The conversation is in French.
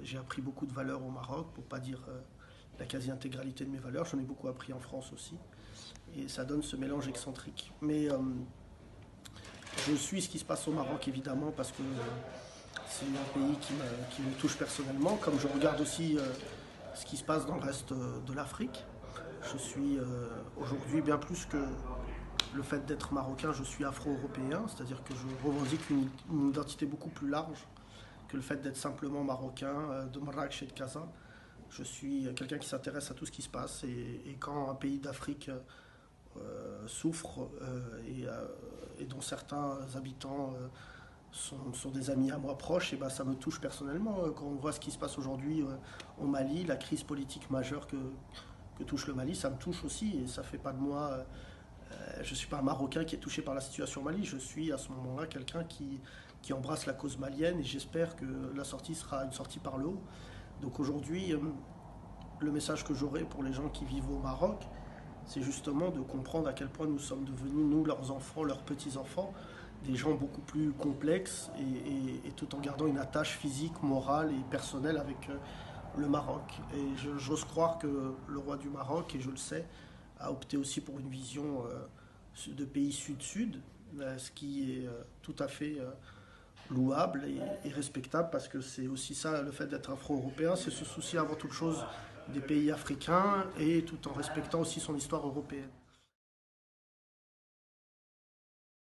j'ai appris beaucoup de valeurs au Maroc, pour ne pas dire la quasi-intégralité de mes valeurs. J'en ai beaucoup appris en France aussi. Et ça donne ce mélange excentrique. Mais je suis ce qui se passe au Maroc, évidemment, parce que c'est un pays qui me touche personnellement, comme je regarde aussi ce qui se passe dans le reste de l'Afrique. Je suis aujourd'hui bien plus que le fait d'être marocain, je suis afro-européen, c'est-à-dire que je revendique une identité beaucoup plus large que le fait d'être simplement marocain, de Marrakech et de Casa. Je suis quelqu'un qui s'intéresse à tout ce qui se passe et quand un pays d'Afrique souffre et dont certains habitants sont des amis à moi proches, et ben ça me touche personnellement. Quand on voit ce qui se passe aujourd'hui au Mali, la crise politique majeure que touche le Mali, ça me touche aussi et ça fait pas de moi. Je ne suis pas un Marocain qui est touché par la situation au Mali, je suis à ce moment-là quelqu'un qui embrasse la cause malienne et j'espère que la sortie sera une sortie par le haut. Donc aujourd'hui, le message que j'aurai pour les gens qui vivent au Maroc, c'est justement de comprendre à quel point nous sommes devenus, nous, leurs enfants, leurs petits-enfants, des gens beaucoup plus complexes et tout en gardant une attache physique, morale et personnelle avec le Maroc. Et j'ose croire que le roi du Maroc, et je le sais, a opté aussi pour une vision de pays sud-sud, ce qui est tout à fait louable et respectable parce que c'est aussi ça le fait d'être afro-européen, c'est se soucier avant toute chose des pays africains et tout en respectant aussi son histoire européenne.